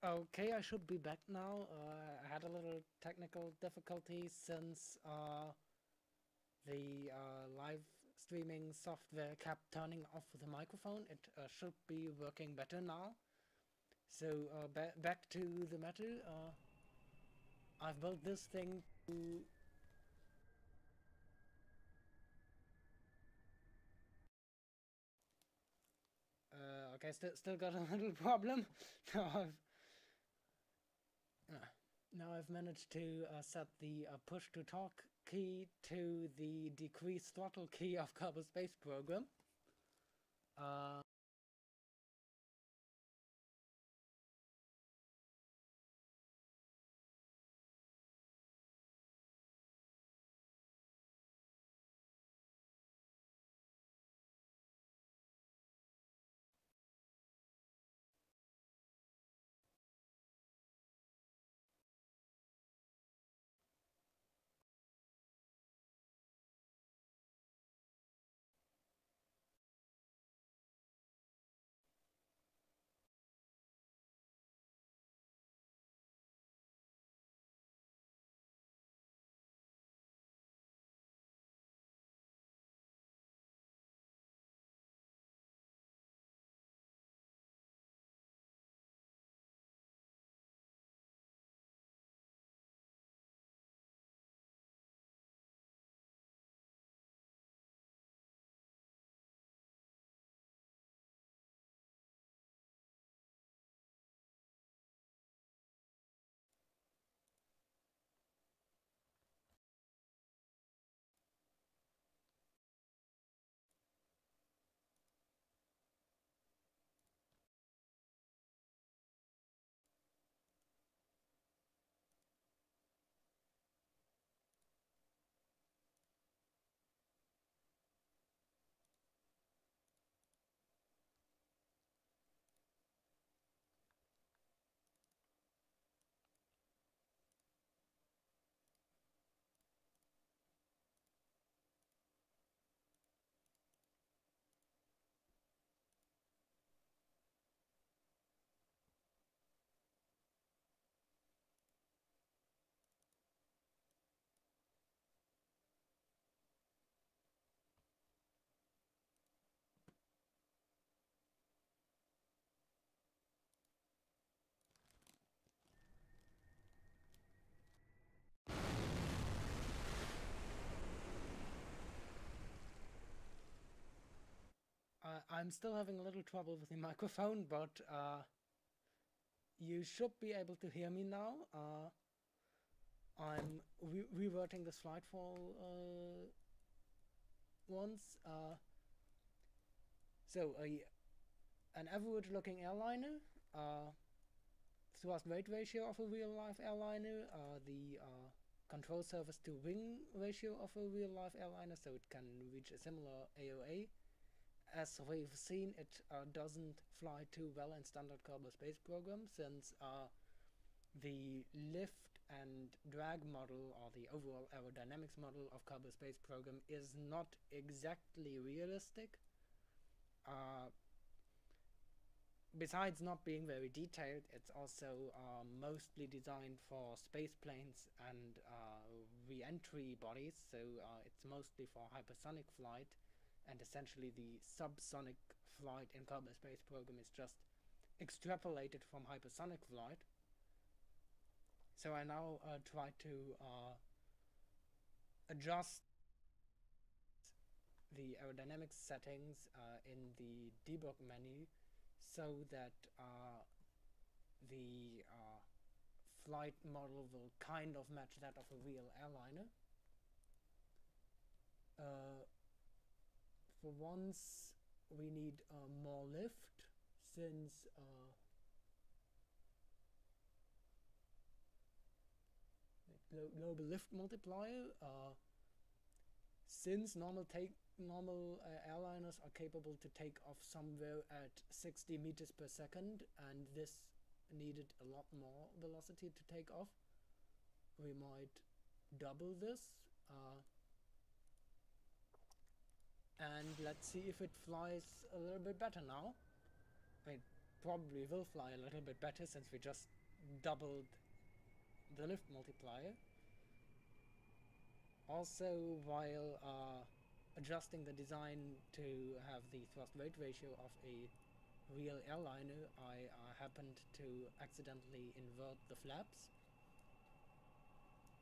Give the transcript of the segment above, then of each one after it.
Okay, I should be back now. I had a little technical difficulty since the live streaming software kept turning off the microphone. It should be working better now. So back to the matter. I've built this thing to... okay, still got a little problem. now I've Now I've managed to set the push to talk key to the decrease throttle key of Kerbal Space Program. I'm still having a little trouble with the microphone, but you should be able to hear me now. I'm reverting the slide for once. So an average looking airliner, thrust weight ratio of a real life airliner, the control surface to wing ratio of a real life airliner, so it can reach a similar AOA. As we've seen, it doesn't fly too well in standard Kerbal Space Program, since the lift and drag model, or the overall aerodynamics model of Kerbal Space Program, is not exactly realistic. Besides not being very detailed, it's also mostly designed for space planes and re-entry bodies, so it's mostly for hypersonic flight, and essentially the subsonic flight in Kerbal Space Program is just extrapolated from hypersonic flight. So I now try to adjust the aerodynamics settings in the debug menu so that the flight model will kind of match that of a real airliner. For once, we need more lift, since global lift multiplier, since normal airliners are capable to take off somewhere at 60 meters per second, and this needed a lot more velocity to take off, we might double this. And let's see if it flies a little bit better now. I mean, probably will fly a little bit better since we just doubled the lift multiplier. Also, while adjusting the design to have the thrust-weight ratio of a real airliner, I happened to accidentally invert the flaps,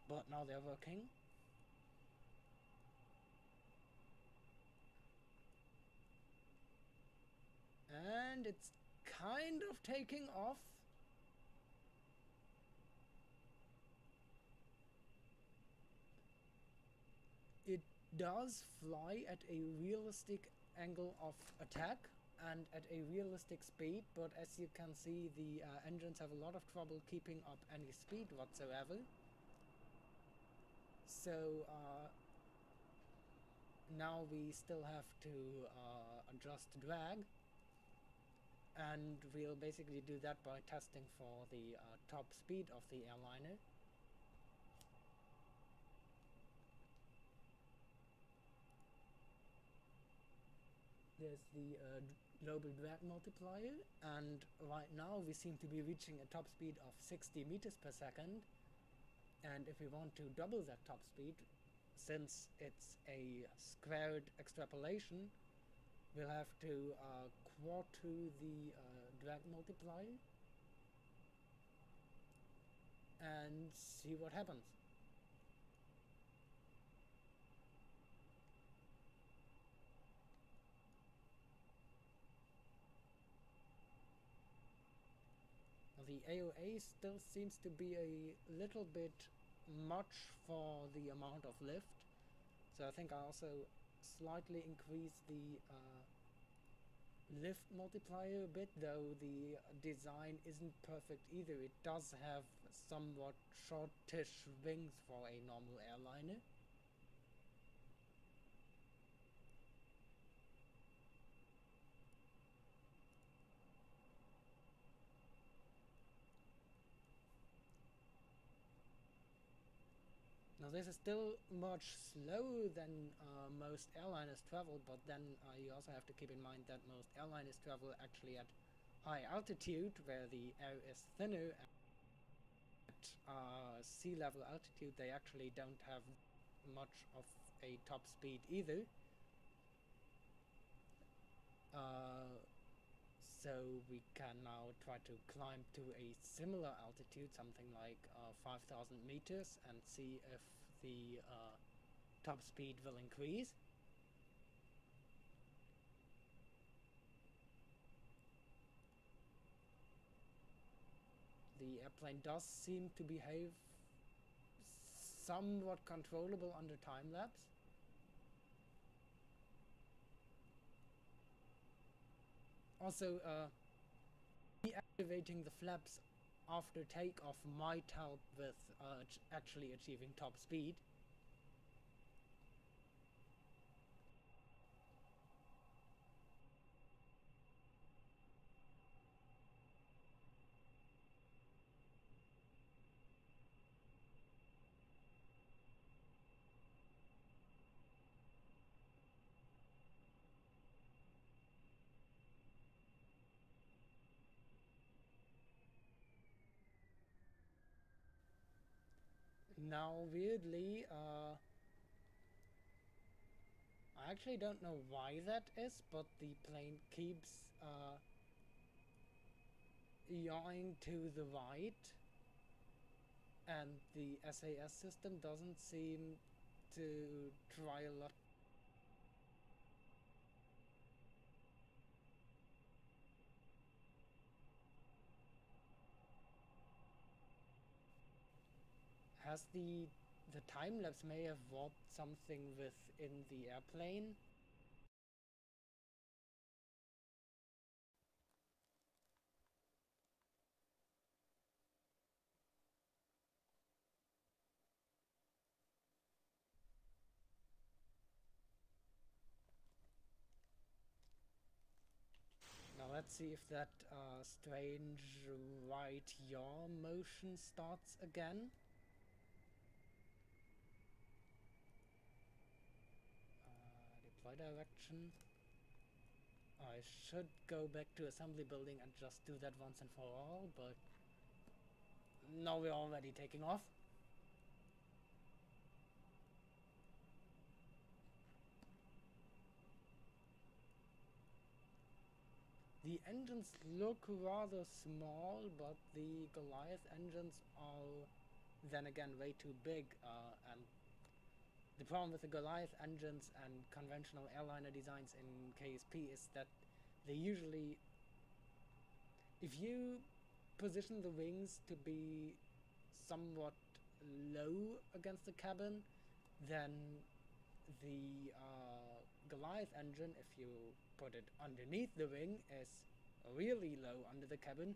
but now they're working. And it's kind of taking off. It does fly at a realistic angle of attack and at a realistic speed, but as you can see, the engines have a lot of trouble keeping up any speed whatsoever. So now we still have to adjust drag, and we'll basically do that by testing for the top speed of the airliner. There's the global drag multiplier, and right now we seem to be reaching a top speed of 60 meters per second. And if we want to double that top speed, since it's a squared extrapolation, we'll have to quarter the drag multiplier and see what happens. The AOA still seems to be a little bit much for the amount of lift, so I think I also slightly increase the lift multiplier a bit, though the design isn't perfect either. It does have somewhat shortish wings for a normal airliner. Now this is still much slower than most airliners travel, but then you also have to keep in mind that most airliners travel actually at high altitude, where the air is thinner. At sea level altitude they actually don't have much of a top speed either. So we can now try to climb to a similar altitude, something like 5,000 meters, and see if the top speed will increase. The airplane does seem to behave somewhat controllable under time-lapse. Also, deactivating the flaps after takeoff might help with actually achieving top speed. Now, weirdly, I actually don't know why that is, but the plane keeps yawing to the right, and the SAS system doesn't seem to try a lot. Has the time-lapse may have warped something within the airplane? Now let's see if that strange right yaw motion starts again. Deploy direction. I should go back to assembly building and just do that once and for all, but now we're already taking off. The engines look rather small, but the Goliath engines are then again way too big, and the problem with the Goliath engines and conventional airliner designs in KSP is that they usually, if you position the wings to be somewhat low against the cabin, then the Goliath engine, if you put it underneath the wing, is really low under the cabin,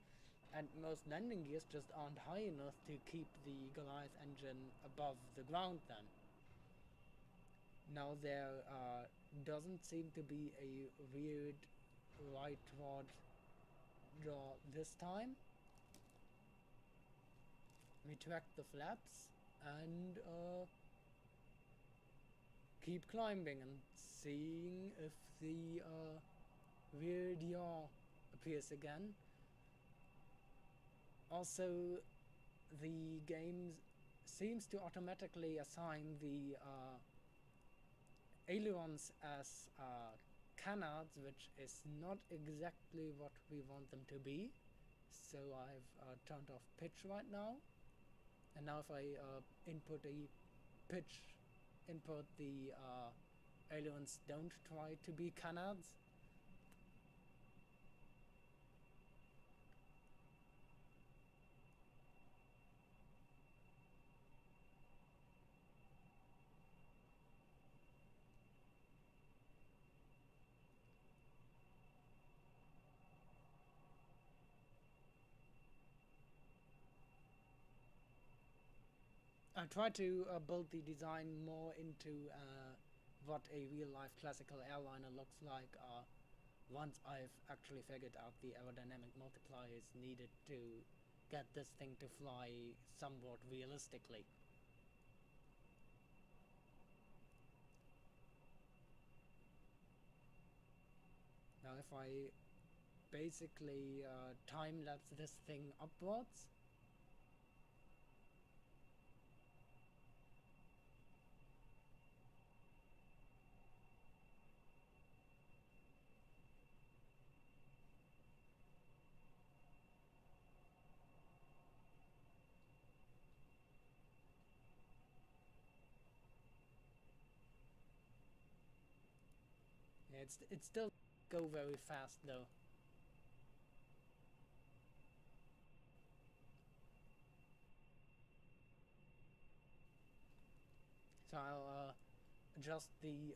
and most landing gears just aren't high enough to keep the Goliath engine above the ground then. Now there doesn't seem to be a weird right rod draw this time. Retract the flaps and keep climbing and seeing if the weird yaw appears again. Also, the game seems to automatically assign the ailerons as canards, which is not exactly what we want them to be. So I've turned off pitch right now, and now if I input a pitch input, the ailerons don't try to be canards. I try to build the design more into what a real-life classical airliner looks like once I've actually figured out the aerodynamic multipliers needed to get this thing to fly somewhat realistically. Now if I basically time-lapse this thing upwards, yeah, it still go very fast though. So I'll adjust the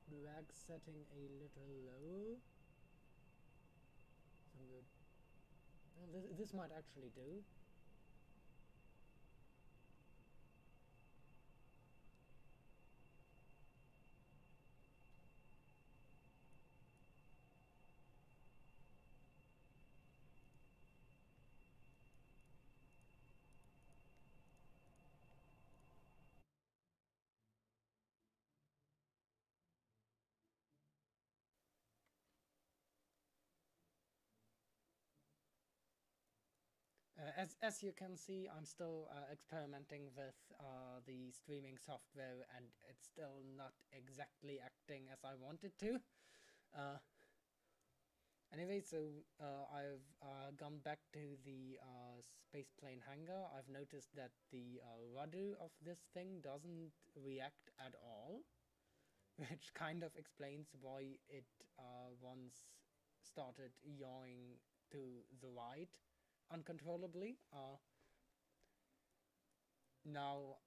drag setting a little low. So good. Well, this might actually do. As you can see, I'm still experimenting with the streaming software, and it's still not exactly acting as I want it to. Anyway, so I've gone back to the spaceplane hangar. I've noticed that the rudder of this thing doesn't react at all, which kind of explains why it once started yawing to the right uncontrollably. Now,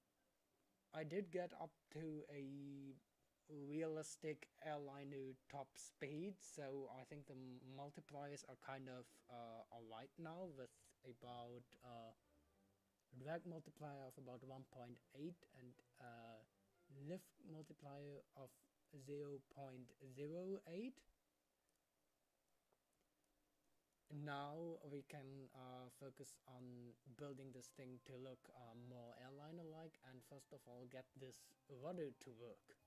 I did get up to a realistic airliner top speed, so I think the multipliers are kind of alright now, with about drag multiplier of about 1.8 and lift multiplier of 0.08. Now we can focus on building this thing to look more airliner-like, and first of all get this rudder to work.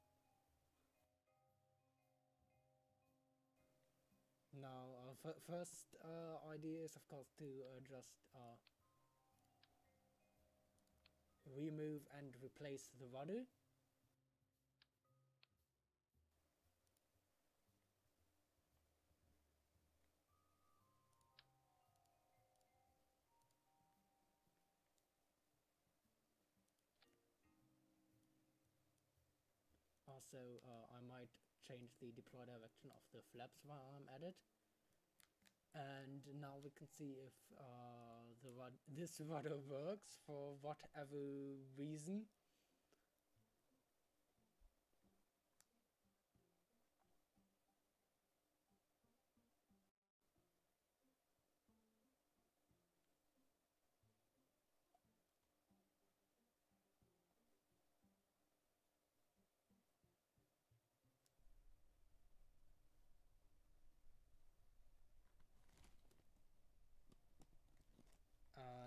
Now, first idea is of course to just remove and replace the rudder. Also, I might change the deploy direction of the flaps while I'm at it. And now we can see if this rudder works for whatever reason.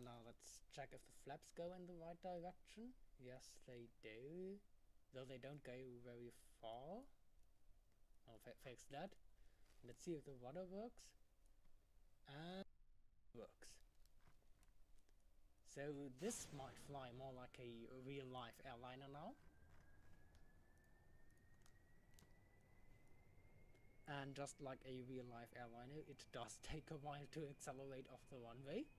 Now let's check if the flaps go in the right direction. Yes, they do, though they don't go very far. I'll fix that. Let's see if the rudder works. And it works. So this might fly more like a real-life airliner now. And just like a real-life airliner, it does take a while to accelerate off the runway.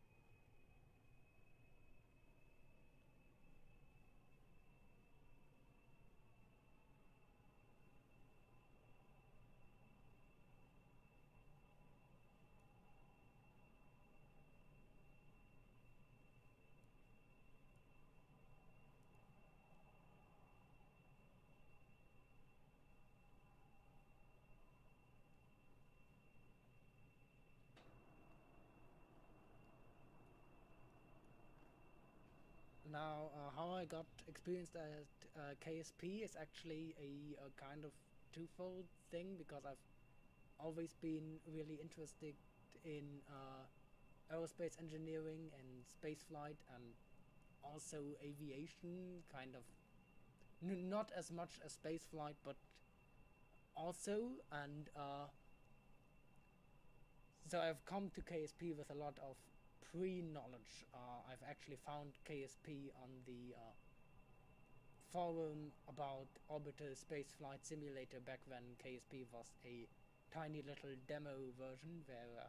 Now, how I got experienced at KSP is actually a kind of twofold thing, because I've always been really interested in aerospace engineering and spaceflight, and also aviation, kind of not as much as spaceflight, but also. And so I've come to KSP with a lot of pre-knowledge. I've actually found KSP on the forum about Orbital Spaceflight Simulator back when KSP was a tiny little demo version where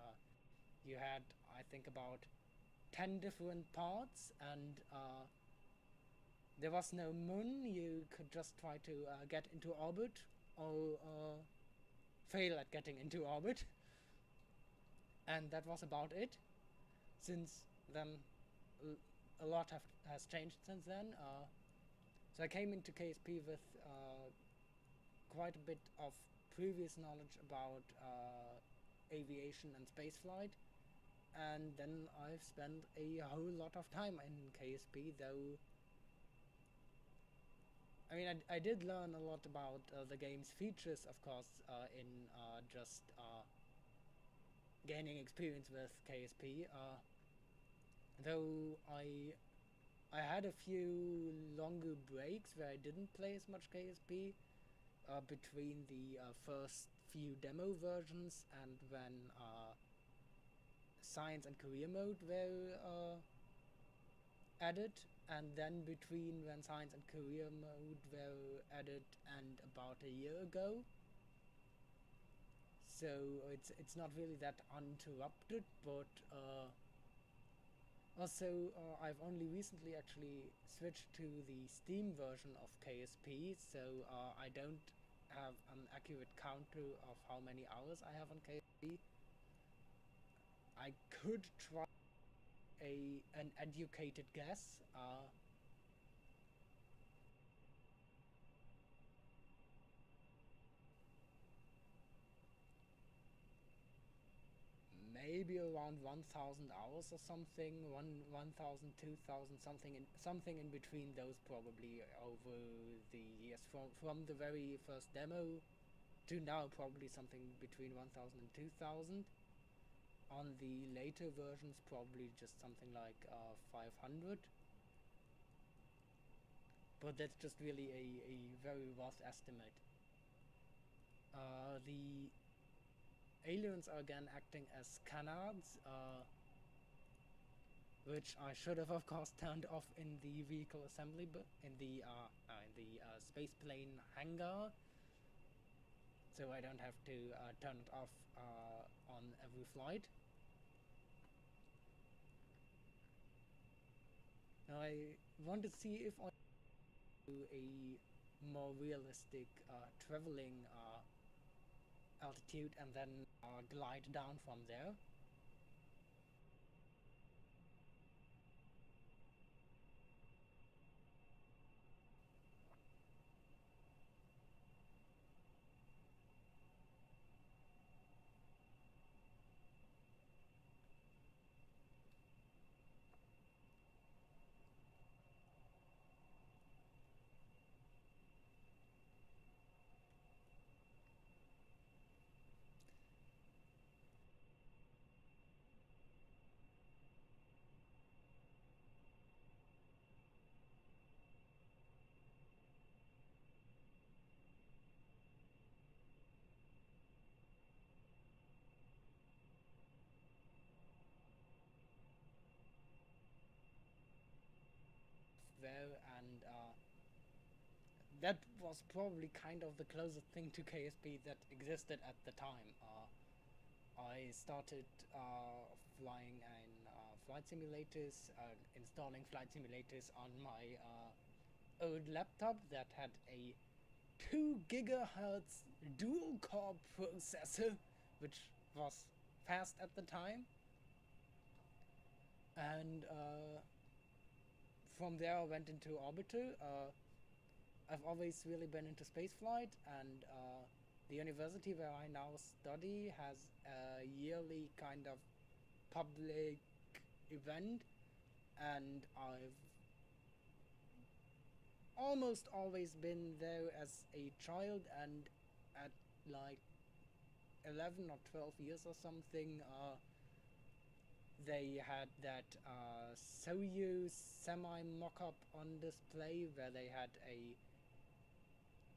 you had, I think, about 10 different parts, and there was no moon. You could just try to get into orbit, or fail at getting into orbit, and that was about it. Since then, a lot has changed since then. So I came into KSP with quite a bit of previous knowledge about aviation and spaceflight, and then I've spent a whole lot of time in KSP, though. I mean, I did learn a lot about the game's features, of course, in just gaining experience with KSP. Though I had a few longer breaks where I didn't play as much KSP between the first few demo versions and when Science and Career Mode were added, and then between when Science and Career Mode were added and about a year ago. So it's not really that uninterrupted, but also, I've only recently actually switched to the Steam version of KSP, so I don't have an accurate counter of how many hours I have on KSP. I could try an educated guess. Maybe around 1,000 hours or something, 1,000, 2,000, something in between those, probably over the years, from the very first demo to now, probably something between 1,000 and 2,000. On the later versions, probably just something like 500. But that's just really a very rough estimate. The aliens are again acting as canards, which I should have, of course, turned off in the vehicle assembly, but in the space plane hangar, so I don't have to turn it off on every flight. Now I want to see if I do a more realistic traveling altitude and then glide down from there. There, and that was probably kind of the closest thing to KSP that existed at the time. I started flying in flight simulators, installing flight simulators on my old laptop that had a 2 gigahertz dual core processor, which was fast at the time. And from there I went into orbiter. I've always really been into spaceflight, and the university where I now study has a yearly kind of public event, and I've almost always been there as a child, and at like 11 or 12 years or something, they had that Soyuz semi-mock-up on display where they had a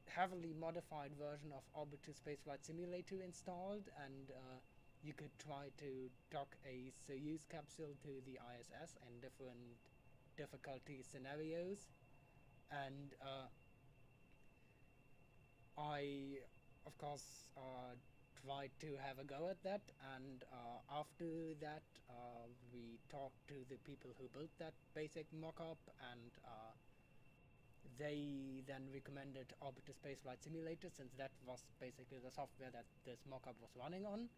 heavily modified version of Orbital Spaceflight Simulator installed, and you could try to dock a Soyuz capsule to the ISS in different difficulty scenarios. And I, of course, tried to have a go at that, and after that we talked to the people who built that basic mock-up, and they then recommended Orbiter Spaceflight Simulator, since that was basically the software that this mock-up was running on.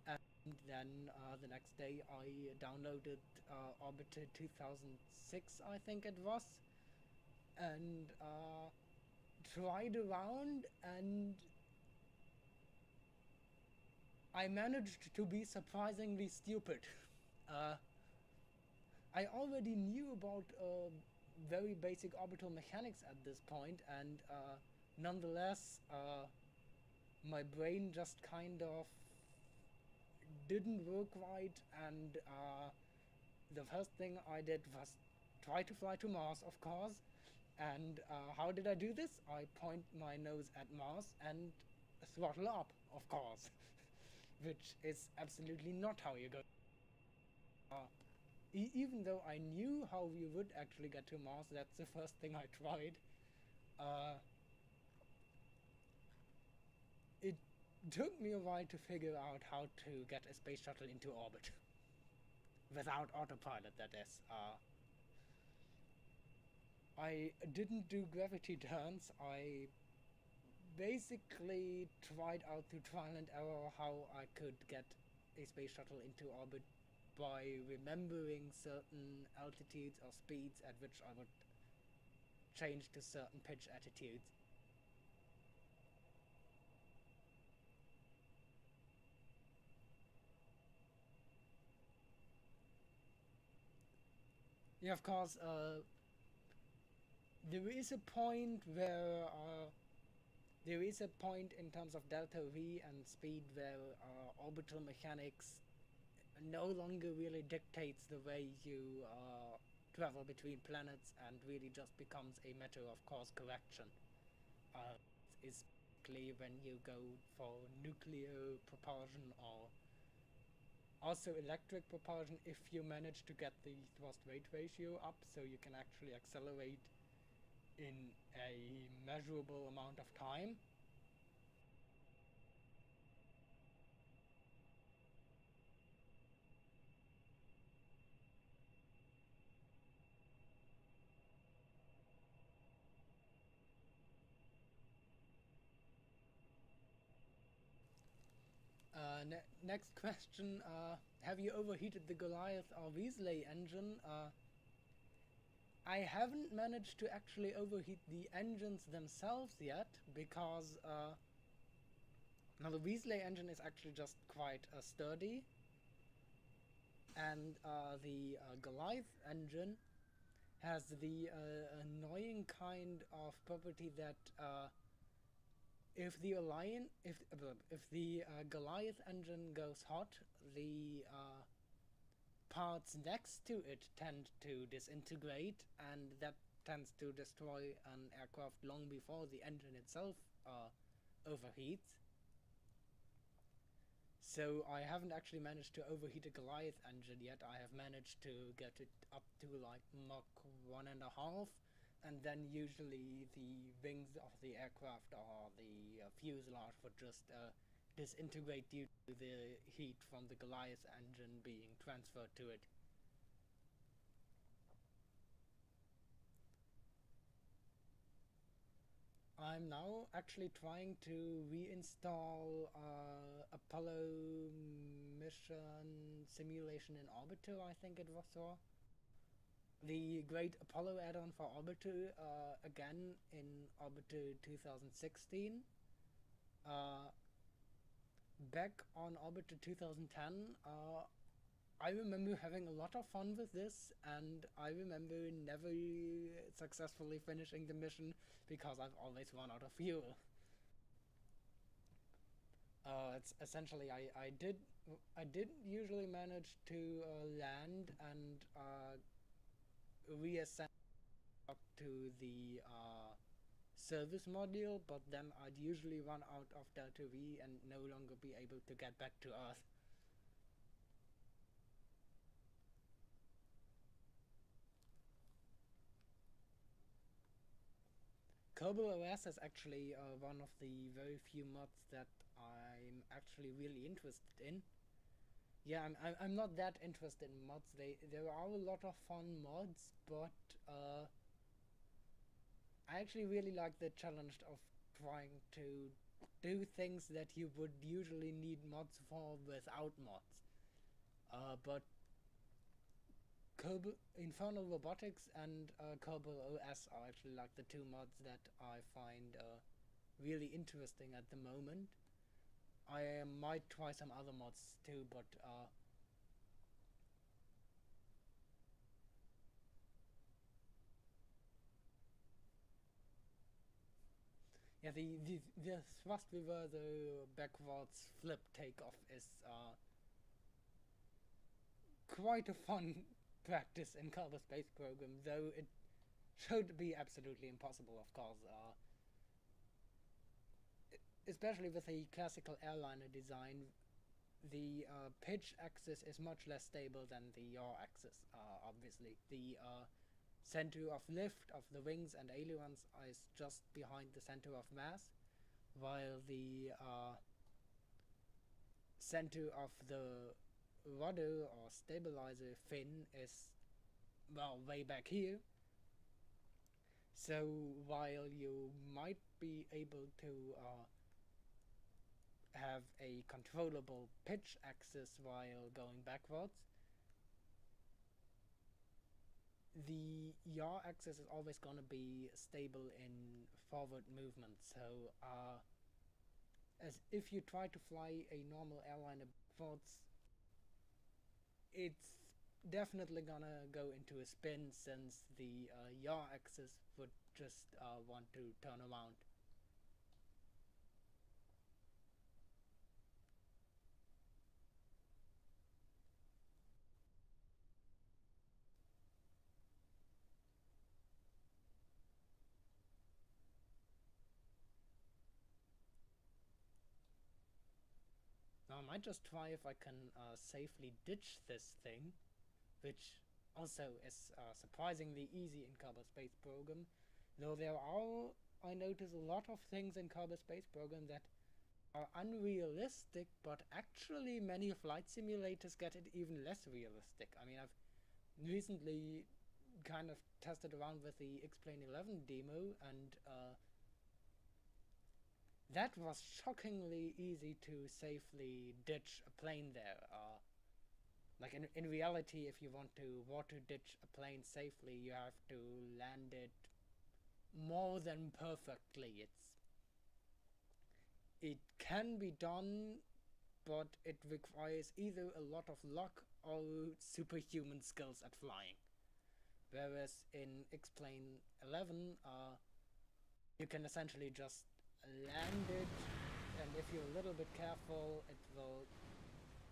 And then the next day I downloaded Orbiter 2006, I think it was, and tried around, and I managed to be surprisingly stupid. I already knew about very basic orbital mechanics at this point, and nonetheless my brain just kind of didn't work right, and the first thing I did was try to fly to Mars, of course. And how did I do this? I point my nose at Mars and throttle up, of course, which is absolutely not how you go. Even though I knew how we would actually get to Mars, that's the first thing I tried. It took me a while to figure out how to get a space shuttle into orbit. Without autopilot, that is. I didn't do gravity turns. I basically tried out through trial and error how I could get a space shuttle into orbit by remembering certain altitudes or speeds at which I would change to certain pitch attitudes. Yeah, of course, there is a point where there is a point in terms of delta V and speed where orbital mechanics no longer really dictates the way you travel between planets, and really just becomes a matter of course correction. Is basically when you go for nuclear propulsion or also electric propulsion, if you manage to get the thrust-weight ratio up so you can actually accelerate in a measurable amount of time. Next question, have you overheated the Goliath or Weasley engine? I haven't managed to actually overheat the engines themselves yet, because now the Weasley engine is actually just quite sturdy, and the Goliath engine has the annoying kind of property that if the Goliath engine goes hot, the parts next to it tend to disintegrate, and that tends to destroy an aircraft long before the engine itself overheats. So I haven't actually managed to overheat a Goliath engine yet. I have managed to get it up to like Mach 1.5, and then usually the wings of the aircraft or the fuselage would just disintegrate due to the heat from the Goliath engine being transferred to it. I'm now actually trying to reinstall Apollo mission simulation in Orbiter, I think it was for. The great Apollo add-on for Orbiter, again in Orbiter 2016. Back on Orbiter 2010, I remember having a lot of fun with this, and I remember never successfully finishing the mission because I've always run out of fuel. It's essentially I did usually manage to land and reascend up to the service module, but then I'd usually run out of Delta V and no longer be able to get back to Earth. Kerbal OS is actually one of the very few mods that I'm actually really interested in. Yeah, I'm not that interested in mods. There are a lot of fun mods, but I actually really like the challenge of trying to do things that you would usually need mods for without mods. But Infernal Robotics and Kerbal OS are actually like the two mods that I find really interesting at the moment. I might try some other mods too, but yeah, the thrust reverser backwards flip takeoff is quite a fun practice in Kerbal Space Program, though it should be absolutely impossible, of course. Especially with a classical airliner design, the pitch axis is much less stable than the yaw axis, obviously. The center of lift of the wings and ailerons is just behind the center of mass, while the center of the rudder or stabilizer fin is, well, way back here. So while you might be able to have a controllable pitch axis while going backwards, the yaw axis is always going to be stable in forward movement. So as if you try to fly a normal airliner backwards, it's definitely gonna go into a spin, since the yaw axis would just want to turn around. might just try if I can safely ditch this thing, which also is surprisingly easy in Kerbal Space Program, though there are, I notice, a lot of things in Kerbal Space Program that are unrealistic, but actually many flight simulators get it even less realistic. I mean, I've recently kind of tested around with the X-Plane 11 demo, and that was shockingly easy to safely ditch a plane there. Like in reality, if you want to water ditch a plane safely, you have to land it more than perfectly. It can be done, but it requires either a lot of luck or superhuman skills at flying. Whereas in X-Plane 11, you can essentially just land it, and if you're a little bit careful, it will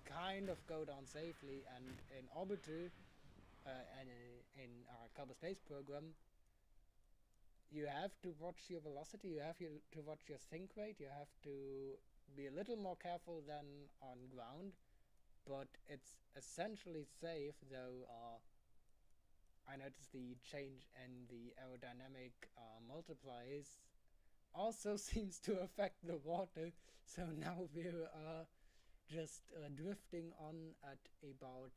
kind of go down safely. And in Orbiter, and in our Kerbal Space Program, you have to watch your velocity, you have to watch your sink rate, you have to be a little more careful than on ground, but it's essentially safe, though I noticed the change in the aerodynamic multipliers also seems to affect the water, so now we're just drifting on at about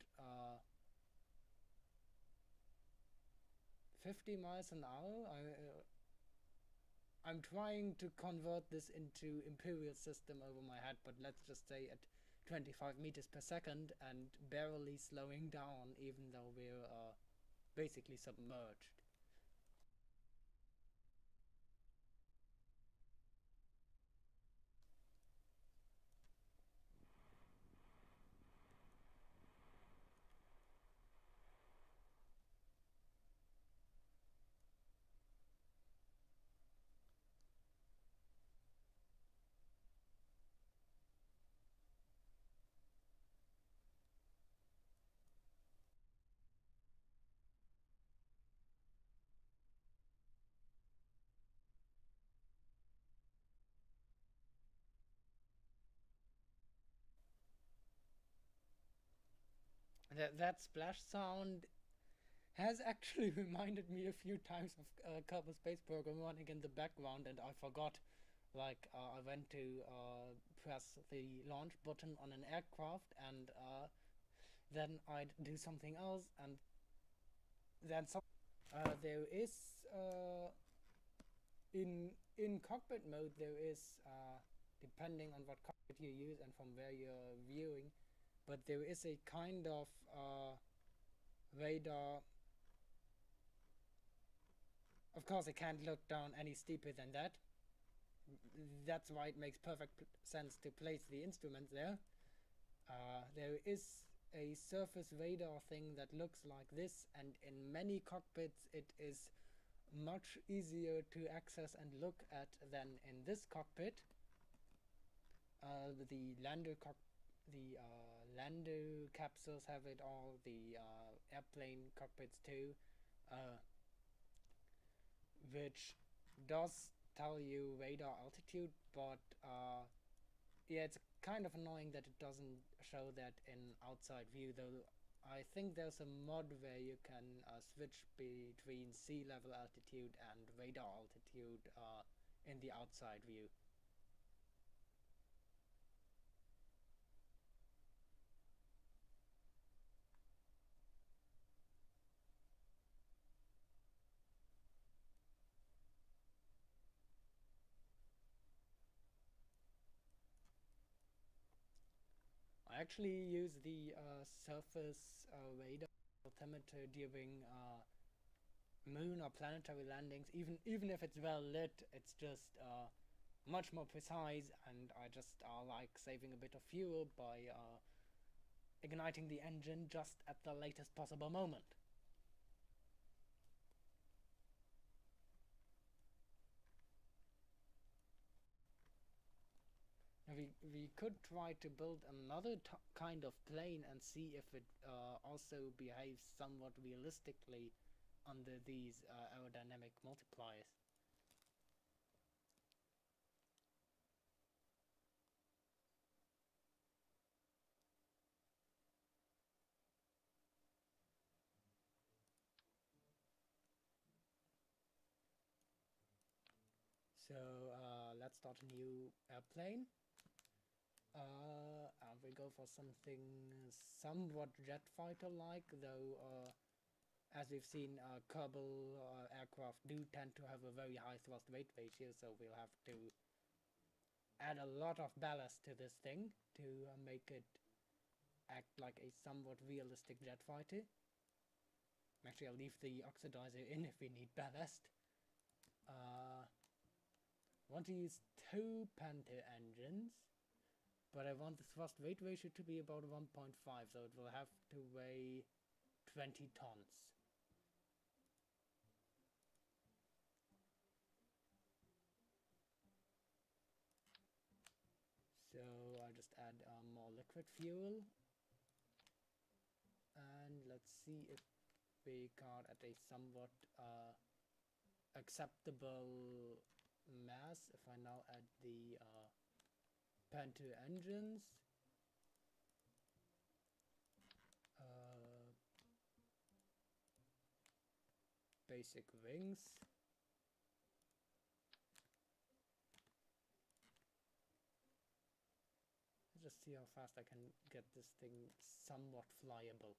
50 miles an hour. I'm trying to convert this into imperial system over my head, but let's just say at 25 meters per second and barely slowing down, even though we're basically submerged. That splash sound has actually reminded me a few times of Kerbal Space Program running in the background, and I forgot. Like, I went to press the launch button on an aircraft, and then I'd do something else, and then there is in cockpit mode there is depending on what cockpit you use and from where you're viewing, but there is a kind of radar. Of course, it can't look down any steeper than that. That's why it makes perfect sense to place the instrument there. There is a surface radar thing that looks like this, and in many cockpits it is much easier to access and look at than in this cockpit. The lander capsules have it all, the airplane cockpits too, which does tell you radar altitude, but yeah, it's kind of annoying that it doesn't show that in outside view, though I think there's a mod where you can switch between sea level altitude and radar altitude in the outside view. I actually use the surface radar altimeter during moon or planetary landings. Even if it's well lit, it's just much more precise, and I just like saving a bit of fuel by igniting the engine just at the latest possible moment. We could try to build another kind of plane and see if it also behaves somewhat realistically under these aerodynamic multipliers. So let's start a new airplane. We go for something somewhat jet fighter-like, though as we've seen, Kerbal aircraft do tend to have a very high thrust-weight ratio, so we'll have to add a lot of ballast to this thing to make it act like a somewhat realistic jet fighter. Actually, I'll leave the oxidizer in if we need ballast. Want to use 2 Panther engines, but I want the thrust weight ratio to be about 1.5, so it will have to weigh 20 tons. So I'll just add more liquid fuel, and let's see if we got at a somewhat acceptable mass. If I now add the Panther engines, basic wings, let's just see how fast I can get this thing somewhat flyable.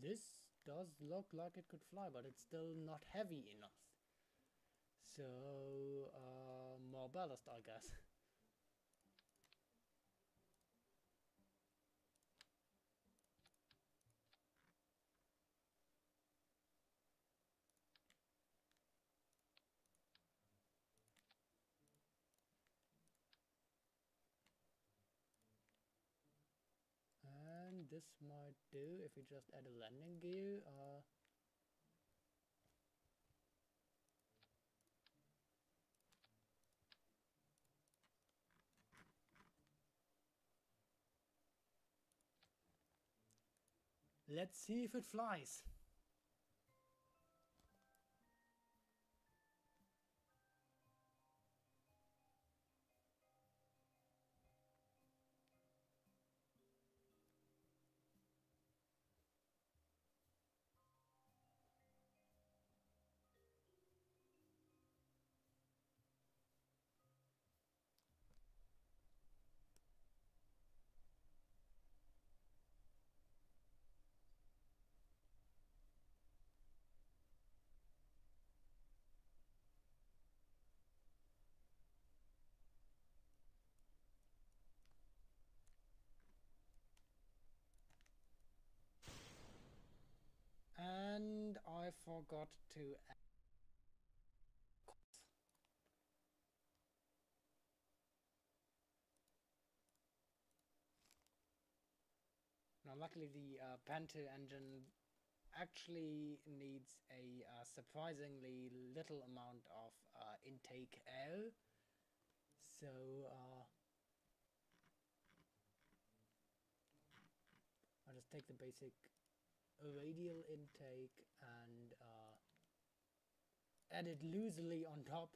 This does look like it could fly, but it's still not heavy enough. So, more ballast, I guess. And this might do if we just add a landing gear. Let's see if it flies. And I forgot to add. Now luckily the Panther engine actually needs a surprisingly little amount of intake air. So I'll just take the basic radial intake and add it loosely on top.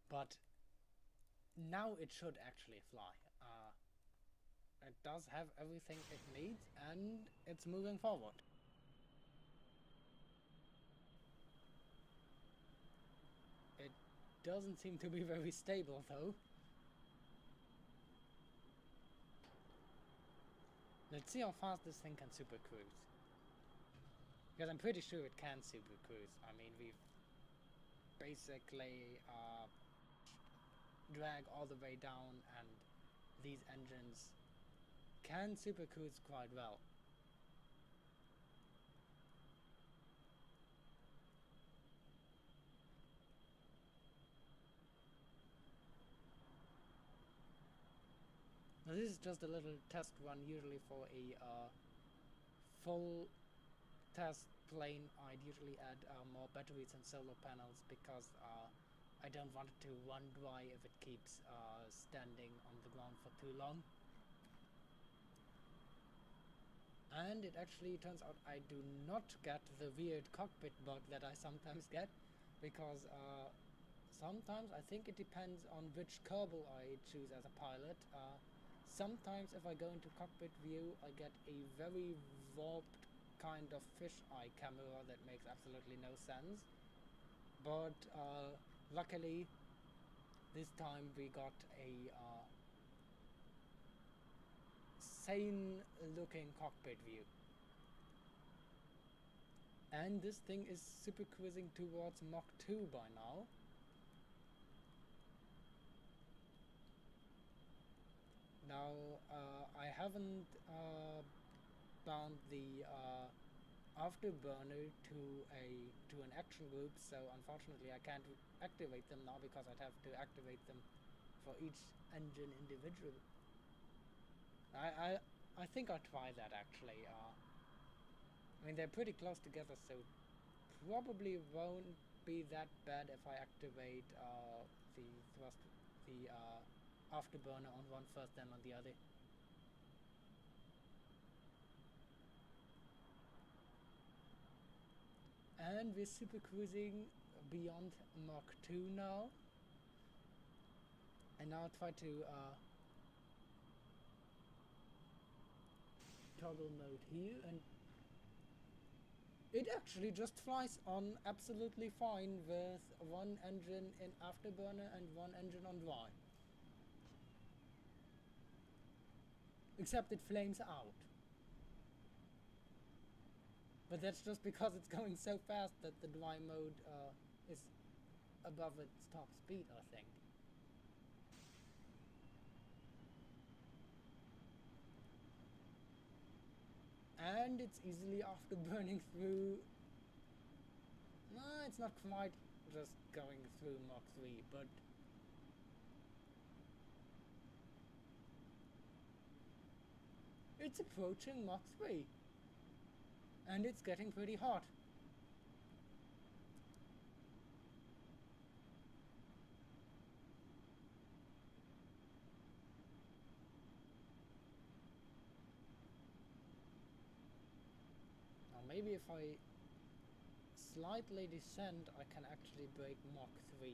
But now it should actually fly. It does have everything it needs, and it's moving forward. It doesn't seem to be very stable though. Let's see how fast this thing can super cruise. Because I'm pretty sure it can super cruise. I mean, we've basically drag all the way down, and these engines can super cruise quite well. Now this is just a little test run. Usually for a full test plane I'd usually add more batteries and solar panels, because I don't want it to run dry if it keeps standing on the ground for too long. And it actually turns out I do not get the weird cockpit bug that I sometimes get, because sometimes I think it depends on which Kerbal I choose as a pilot. Sometimes if I go into cockpit view I get a very warped kind of fisheye camera that makes absolutely no sense. But luckily this time we got a sane looking cockpit view. And this thing is super cruising towards Mach 2 by now. Now I haven't bound the afterburner to an action group, so unfortunately I can't activate them now, because I'd have to activate them for each engine individually. I think I'll try that actually. I mean, they're pretty close together, so probably won't be that bad if I activate the afterburner on one first, then on the other. And we're super cruising beyond Mach 2 now. And now I'll try to toggle mode here, and it actually just flies on absolutely fine with one engine in afterburner and one engine on dry. Except it flames out. But that's just because it's going so fast that the dry mode is above its top speed, I think. And it's easily afterburning through... No, it's not quite just going through Mach 3, but... it's approaching Mach 3. And it's getting pretty hot. Now maybe if I slightly descend, I can actually break Mach 3.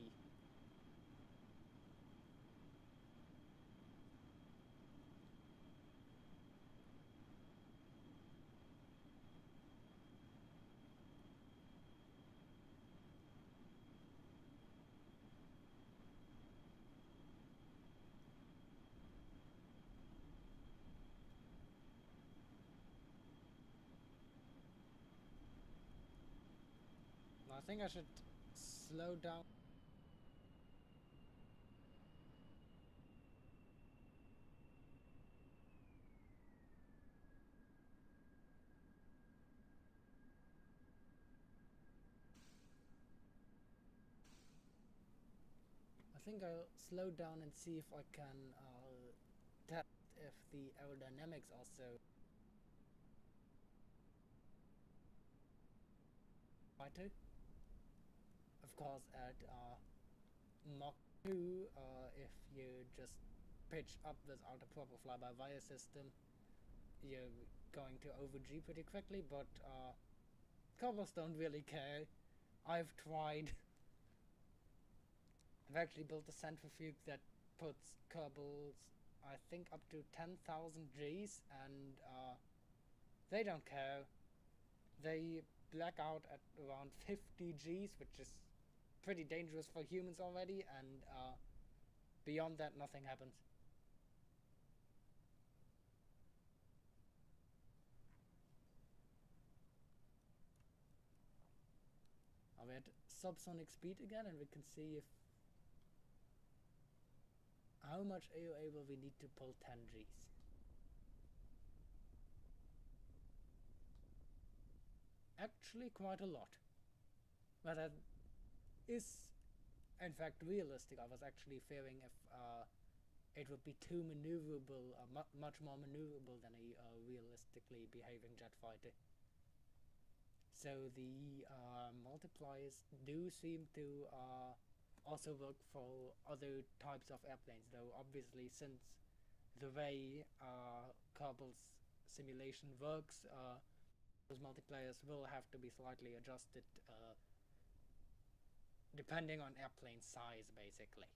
I think I should slow down. I think I'll slow down and see if I can test if the aerodynamics also fighter. Of course, at Mach 2, if you just pitch up without a proper fly-by-wire system, you're going to over-G pretty quickly, but Kerbals don't really care. I've tried. I've actually built a centrifuge that puts Kerbals, I think, up to 10,000 Gs, and they don't care. They black out at around 50 Gs, which is pretty dangerous for humans already, and beyond that nothing happens. We're at subsonic speed again, and we can see if how much AOA will we need to pull 10 Gs. actually quite a lot. But that is in fact realistic. I was actually fearing if it would be too maneuverable, much more maneuverable than a realistically behaving jet fighter. So the multipliers do seem to also work for other types of airplanes, though obviously since the way Kerbal's simulation works, those multipliers will have to be slightly adjusted depending on airplane size, basically.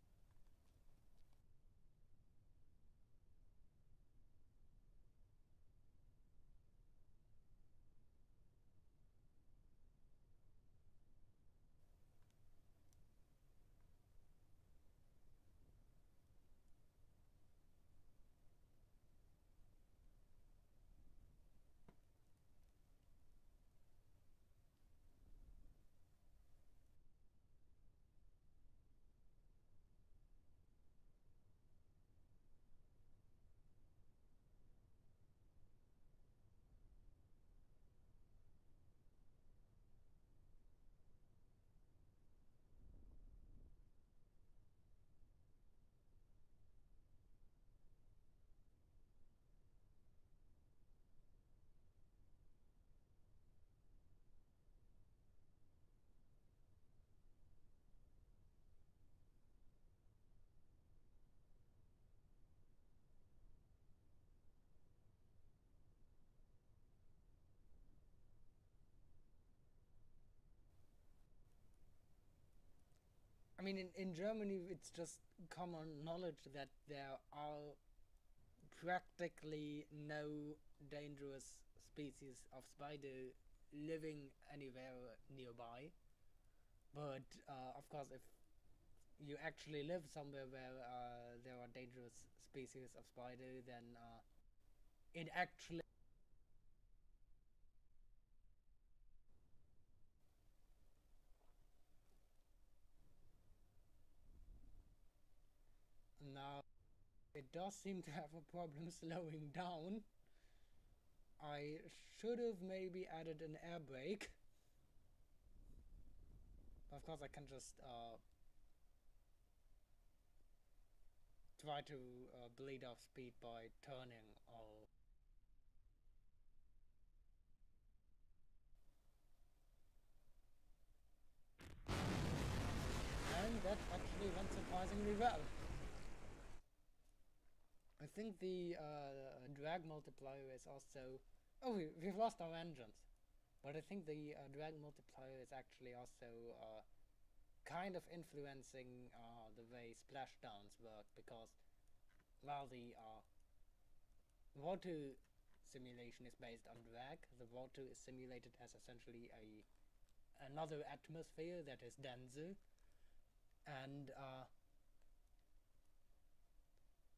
I mean, in Germany, it's just common knowledge that there are practically no dangerous species of spider living anywhere nearby. But of course, if you actually live somewhere where there are dangerous species of spider, then it actually now it does seem to have a problem slowing down. I should have maybe added an air brake. Of course, I can just try to bleed off speed by turning all. And that actually went surprisingly well. I think the drag multiplier is also... Oh, we've lost our engines. But I think the drag multiplier is actually also kind of influencing the way splashdowns work, because while the water simulation is based on drag, the water is simulated as essentially another atmosphere that is denser, and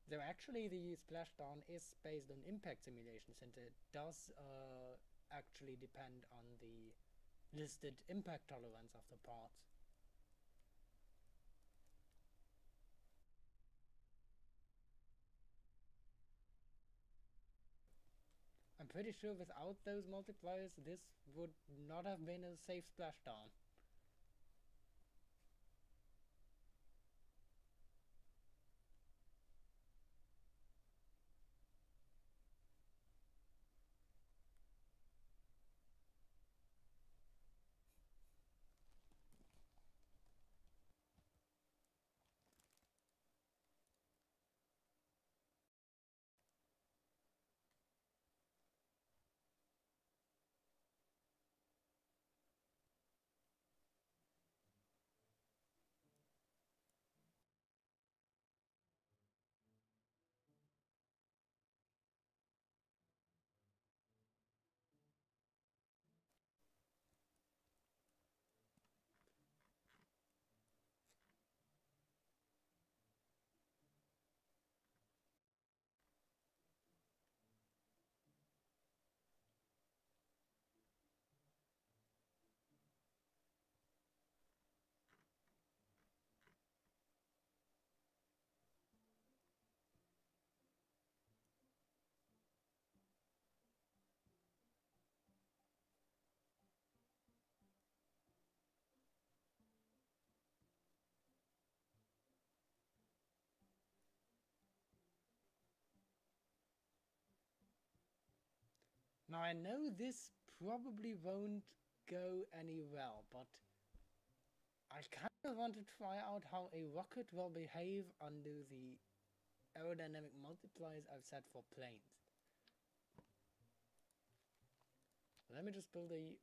though actually the splashdown is based on impact simulations, and it does actually depend on the listed impact tolerance of the parts. I'm pretty sure without those multipliers this would not have been a safe splashdown. Now I know this probably won't go any well, but I kind of want to try out how a rocket will behave under the aerodynamic multipliers I've set for planes. Let me just build a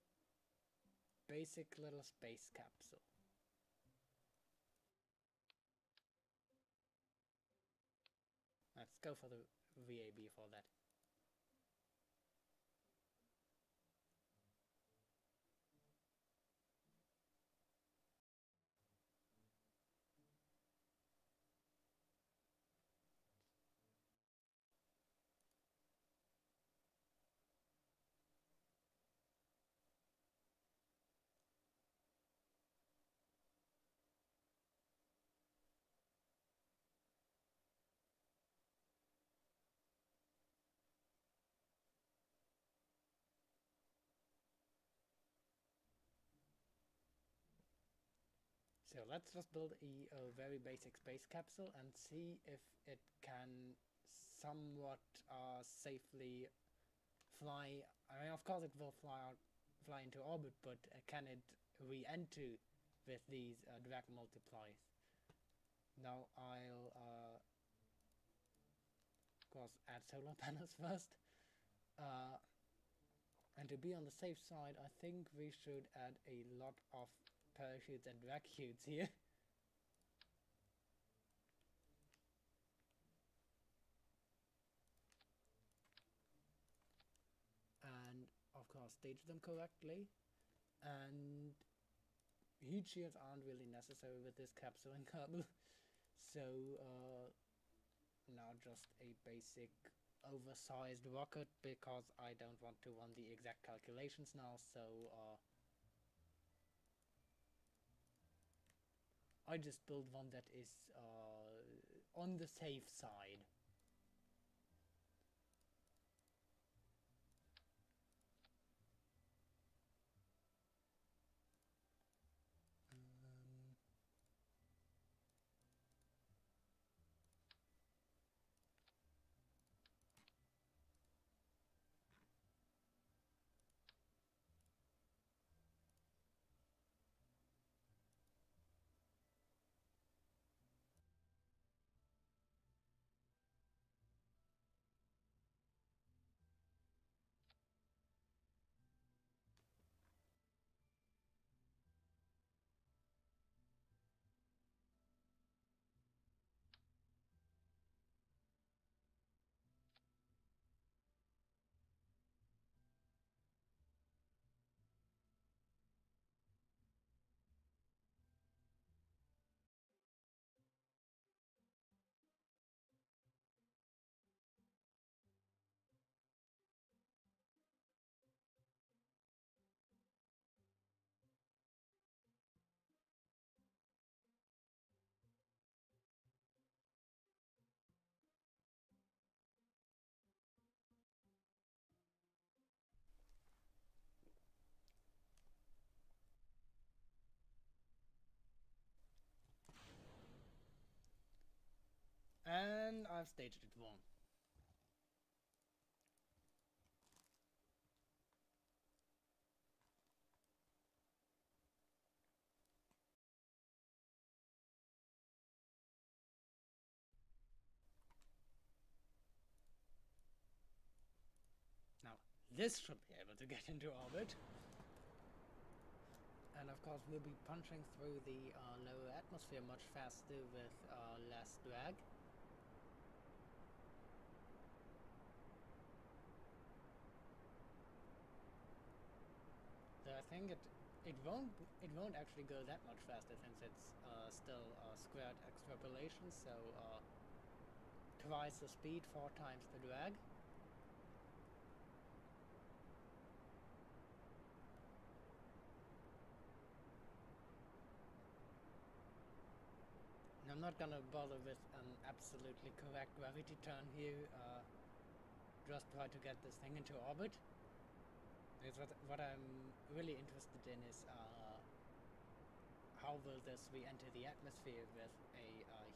basic little space capsule. Let's go for the VAB for that. So let's just build a very basic space capsule and see if it can somewhat safely fly. I mean, of course it will fly into orbit, but can it re-enter with these drag multipliers? Now I'll of course add solar panels first. And to be on the safe side, I think we should add a lot of parachutes and drag chutes here. And of course stage them correctly. And heat shields aren't really necessary with this capsule and Kerbal. So now just a basic oversized rocket, because I don't want to run the exact calculations now, so I just build one that is on the safe side. And I've staged it wrong. Now this should be able to get into orbit. And of course we'll be punching through the lower atmosphere much faster with less drag. So I think it won't actually go that much faster, since it's still squared extrapolation, so twice the speed, 4 times the drag. And I'm not gonna bother with an absolutely correct gravity turn here, just try to get this thing into orbit. Because what I'm really interested in is how will this re-enter the atmosphere with a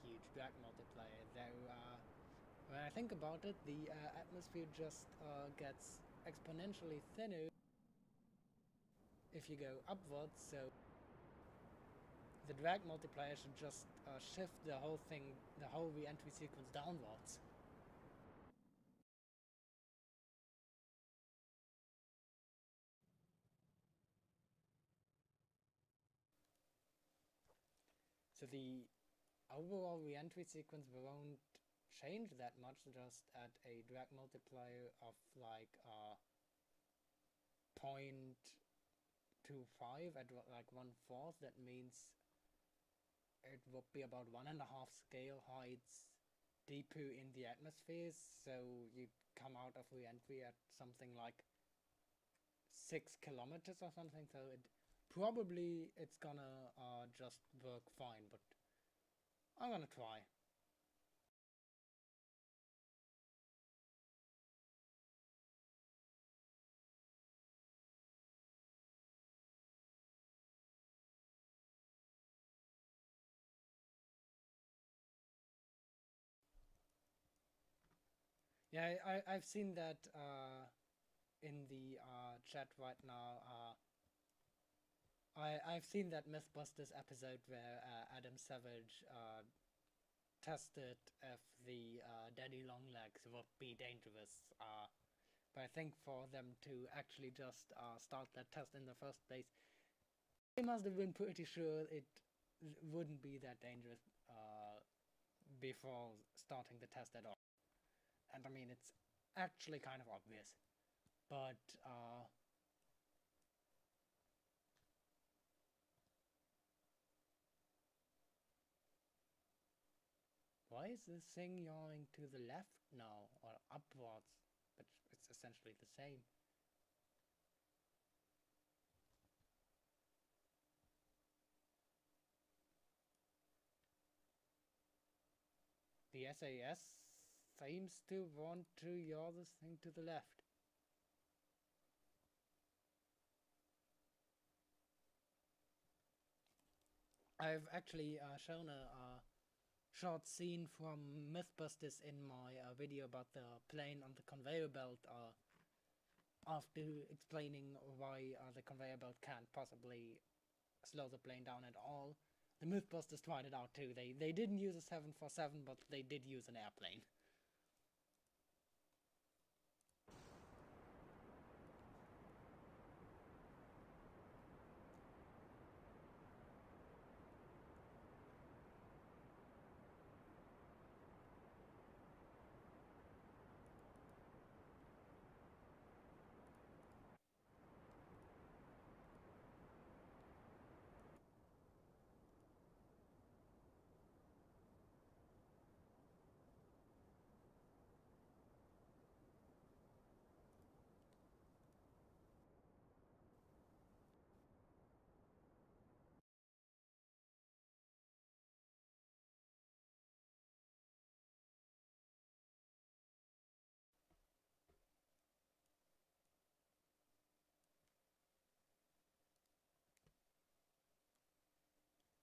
huge drag multiplier. Though when I think about it, the atmosphere just gets exponentially thinner if you go upwards, so the drag multiplier should just shift the whole thing, the whole re-entry sequence downwards. So the overall re-entry sequence won't change that much, just at a drag multiplier of like 0.25 at like 1/4. That means it would be about 1.5 scale heights deeper in the atmosphere, so you come out of re-entry at something like 6 kilometers or something, so it's gonna just work fine, but I'm gonna try. Yeah, I've seen that in the chat right now. I've seen that Mythbusters episode where Adam Savage tested if the daddy longlegs would be dangerous. But I think for them to actually just start that test in the first place, they must have been pretty sure it wouldn't be that dangerous before starting the test at all. And I mean, it's actually kind of obvious. But why is this thing yawing to the left now, or upwards? But it's essentially the same. The SAS seems to want to yaw this thing to the left. I've actually shown a short scene from Mythbusters in my video about the plane on the conveyor belt after explaining why the conveyor belt can't possibly slow the plane down at all. The Mythbusters tried it out too. They didn't use a 747, but they did use an airplane.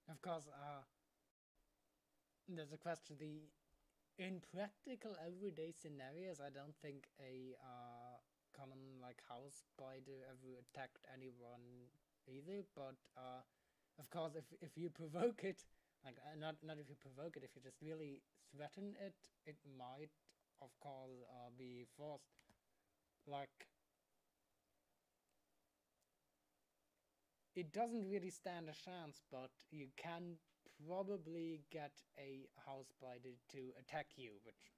Of course, there's a question. In practical everyday scenarios, I don't think a common like house spider ever attacked anyone either. But of course, if you provoke it, like not if you provoke it, if you just really threaten it, it might, of course, be forced. Like, it doesn't really stand a chance, but you can probably get a house spider to attack you, which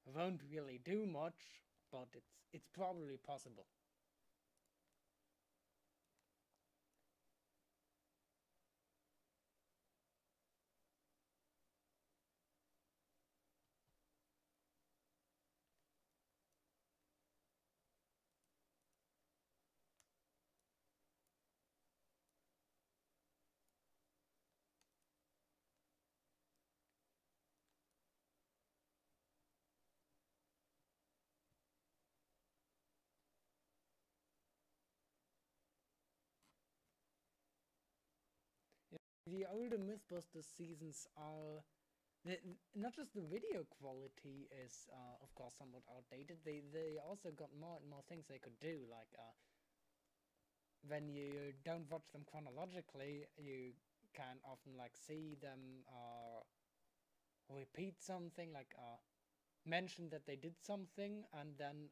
won't really do much, but it's probably possible. The older Mythbusters seasons are not just the video quality is, of course, somewhat outdated. They also got more and more things they could do. Like when you don't watch them chronologically, you can often like see them repeat something, like mention that they did something, and then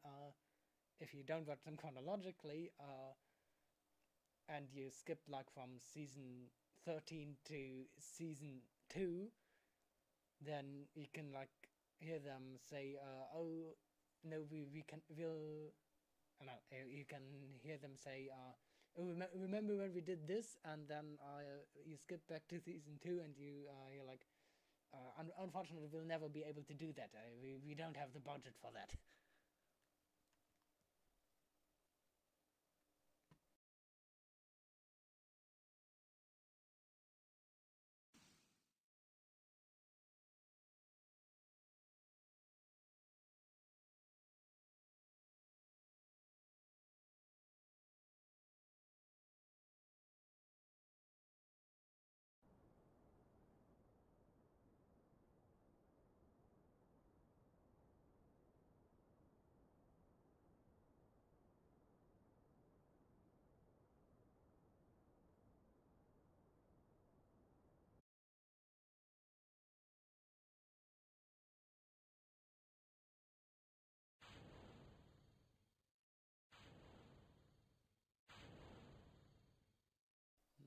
if you don't watch them chronologically, and you skip like from season 13 to season 2, then you can like hear them say, "Oh, no, we'll." No, you can hear them say, "Oh, remember when we did this?" And then you skip back to season 2, and you're like, "Unfortunately, we'll never be able to do that. We don't have the budget for that."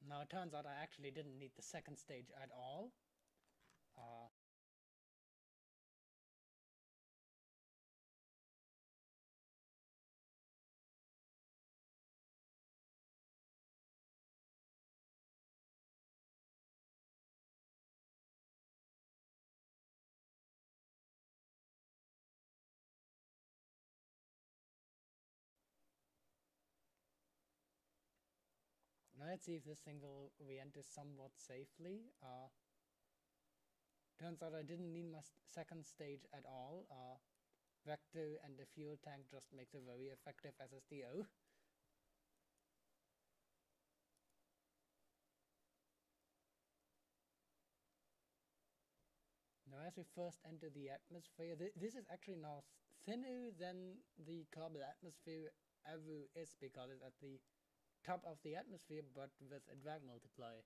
Now it turns out I actually didn't need the second stage at all. Uh, Now let's see if this thing will re-enter somewhat safely. Turns out I didn't need my second stage at all. Vector and the fuel tank just makes a very effective SSDO. Now as we first enter the atmosphere, this is actually now thinner than the carbon atmosphere ever is, because it's at the top of the atmosphere but with a drag multiplier.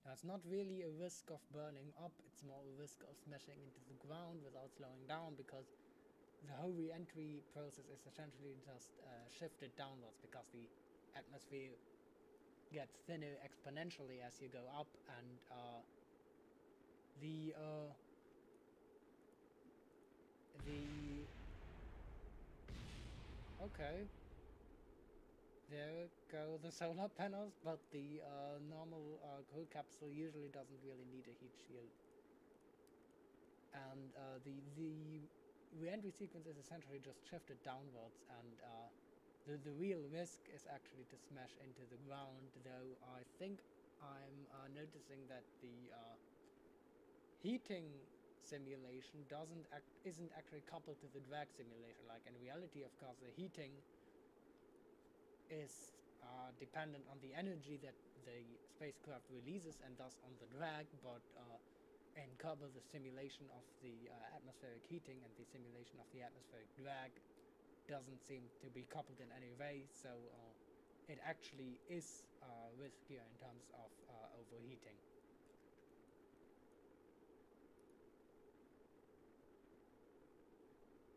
Now it's not really a risk of burning up, it's more a risk of smashing into the ground without slowing down, because the whole re-entry process is essentially just shifted downwards, because the atmosphere gets thinner exponentially as you go up, and the okay, there go the solar panels, but the normal crew capsule usually doesn't really need a heat shield. And the re-entry sequence is essentially just shifted downwards, and the real risk is actually to smash into the ground, though I think I'm noticing that the heating simulation isn't actually coupled to the drag simulation. Like in reality, of course, the heating is dependent on the energy that the spacecraft releases and thus on the drag, but in Kerbal the simulation of the atmospheric heating and the simulation of the atmospheric drag doesn't seem to be coupled in any way, so it actually is riskier in terms of overheating.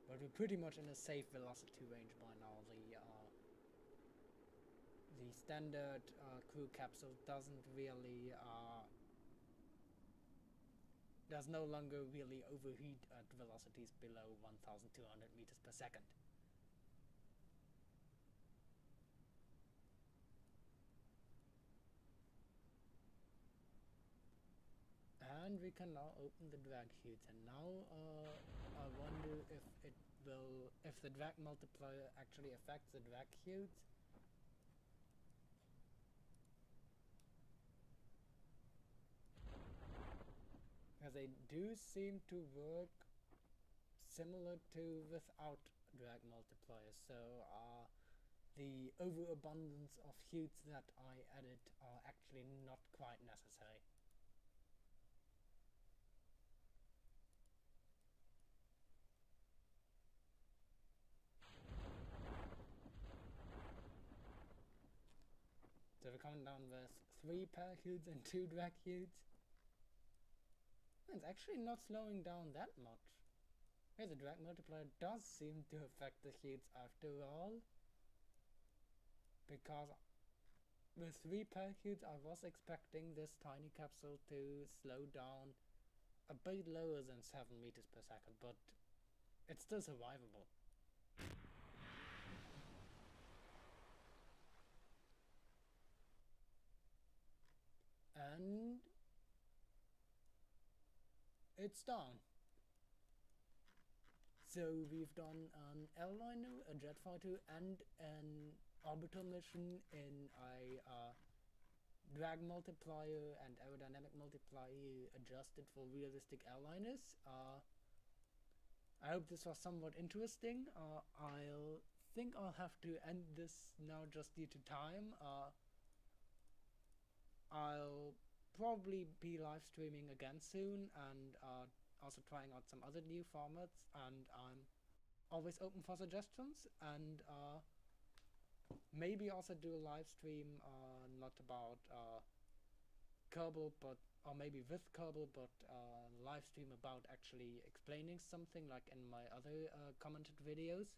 But we're pretty much in a safe velocity range by now. The standard crew capsule does no longer really overheat at velocities below 1,200 meters per second. And we can now open the drag chutes, and now I wonder if the drag multiplier actually affects the drag chutes. they do seem to work similar to without drag multipliers. So the overabundance of hues that I added are actually not quite necessary. So we're coming down with 3 pair hues and 2 drag hues. It's actually not slowing down that much. Yeah, the drag multiplier does seem to affect the hues after all. Because with 3 pair hues I was expecting this tiny capsule to slow down a bit lower than 7 meters per second, but it's still survivable. And it's done. So we've done an airliner, a jet fighter, and an orbital mission in a drag multiplier and aerodynamic multiplier adjusted for realistic airliners. I hope this was somewhat interesting. I'll think I'll have to end this now just due to time. I'll probably be live streaming again soon, and also trying out some other new formats, and I'm always open for suggestions, and maybe also do a live stream not about Kerbal, but or maybe with Kerbal, but live stream about actually explaining something like in my other commented videos.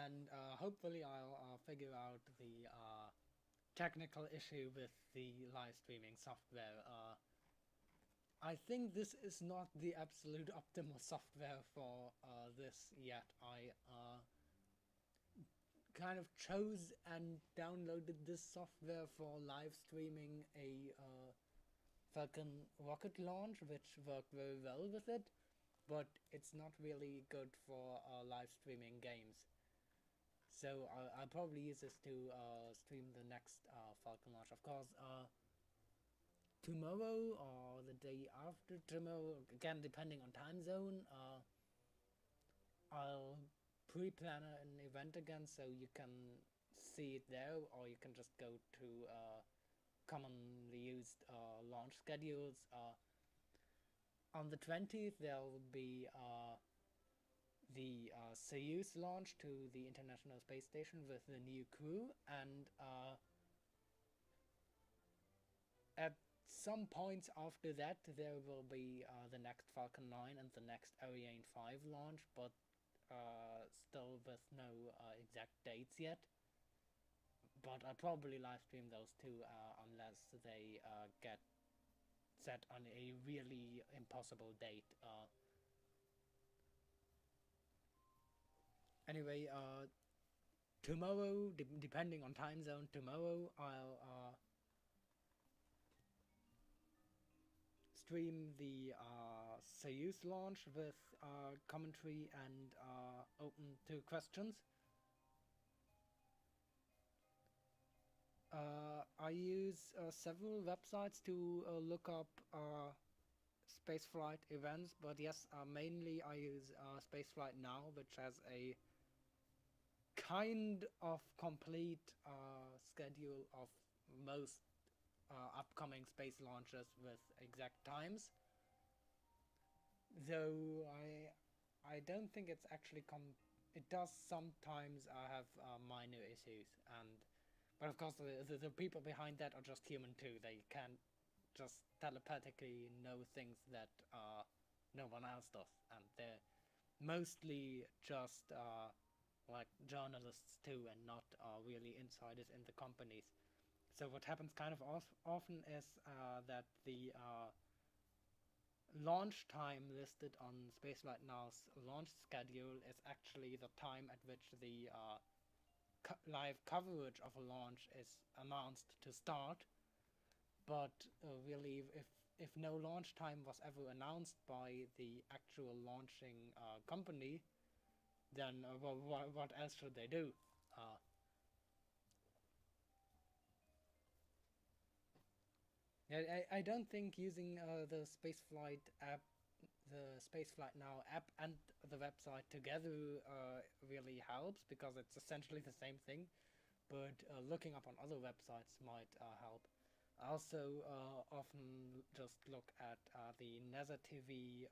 And hopefully I'll figure out the technical issue with the live streaming software. I think this is not the absolute optimal software for this yet. I kind of chose and downloaded this software for live streaming a Falcon rocket launch, which worked very well with it, but it's not really good for live streaming games. So I'll probably use this to stream the next Falcon launch. Of course, tomorrow or the day after tomorrow, again depending on time zone, I'll pre-plan an event again, so you can see it there, or you can just go to commonly used launch schedules. On the 20th there will be the Soyuz launch to the International Space Station with the new crew, and at some points after that there will be the next Falcon 9 and the next Ariane 5 launch, but still with no exact dates yet. But I'll probably live stream those two unless they get set on a really impossible date. Anyway, tomorrow, depending on time zone, tomorrow I'll stream the Soyuz launch with commentary and open to questions. I use several websites to look up spaceflight events, but yes, mainly I use Spaceflight Now, which has a kind of complete schedule of most upcoming space launches with exact times. Though I don't think it's actually it does sometimes have minor issues, but of course the people behind that are just human too. They can't just telepathically know things that no one else does, and they're mostly just like journalists too, and not really insiders in the companies. So what happens kind of often is that the launch time listed on Spaceflight Now's launch schedule is actually the time at which the live coverage of a launch is announced to start. But really, if if no launch time was ever announced by the actual launching company, then what else should they do? Uh, I don't think using the Spaceflight app, the Spaceflight Now app, and the website together really helps, because it's essentially the same thing. But looking up on other websites might help. I also often just look at the NASA TV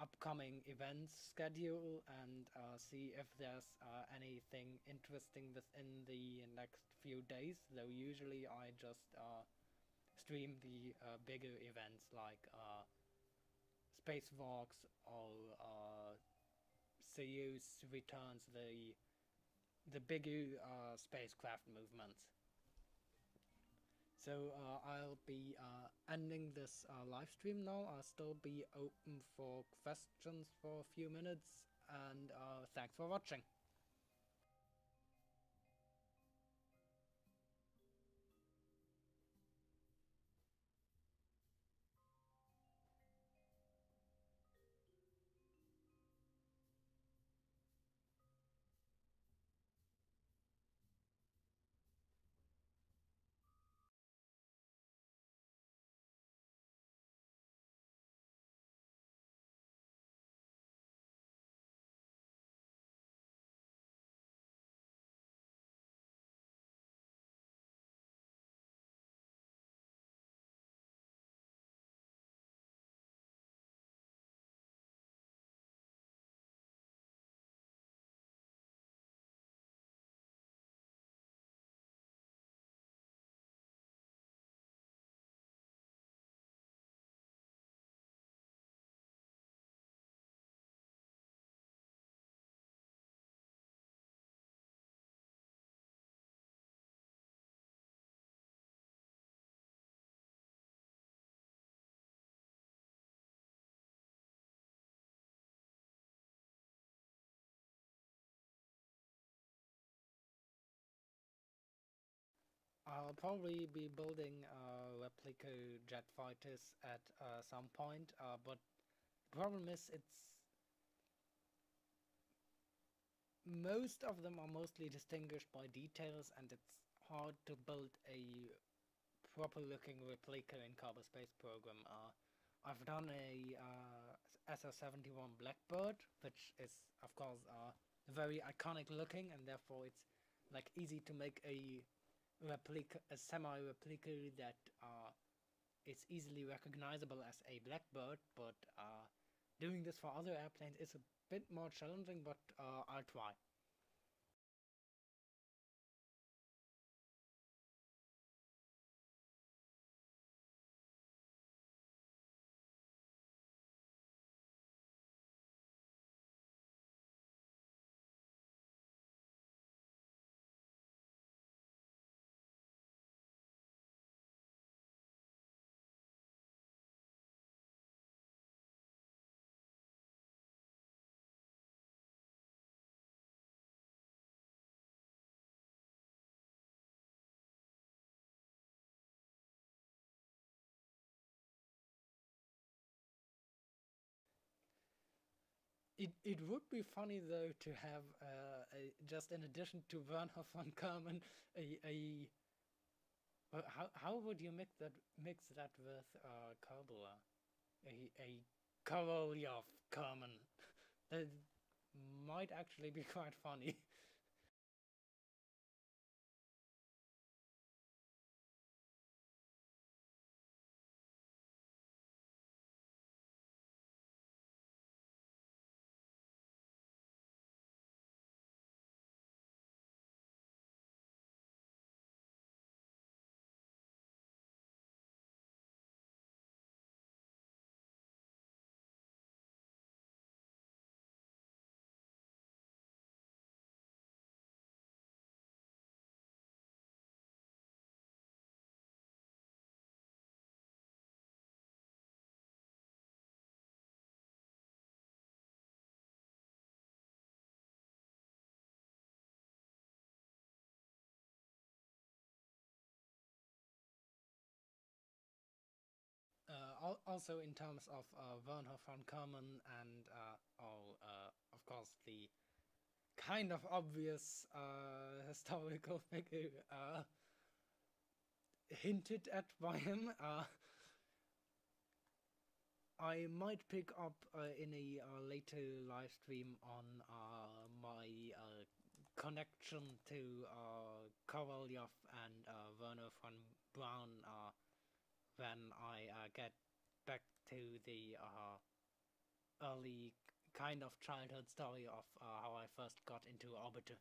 upcoming events schedule and see if there's anything interesting within the next few days. Though usually I just stream the bigger events like spacewalks or Soyuz returns, the bigger spacecraft movements. So I'll be ending this live stream now. I'll still be open for questions for a few minutes, and thanks for watching. I'll probably be building replica jet fighters at some point, but the problem is most of them are mostly distinguished by details, and it's hard to build a proper looking replica in Kerbal Space Program. I've done a SR-71 Blackbird, which is of course very iconic looking, and therefore it's like easy to make a replica, a semi-replica that is easily recognizable as a Blackbird. But doing this for other airplanes is a bit more challenging, but I'll try. It would be funny though to have just in addition to Werner von Karman, a well, how would you mix that with Kabula? A Korolyov Karman. That might actually be quite funny. also in terms of Werner von Kerman and of course the kind of obvious historical figure hinted at by him. I might pick up in a later live stream on my connection to Kovalyov and Werner von Braun when I get back to the early kind of childhood story of how I first got into Orbiter.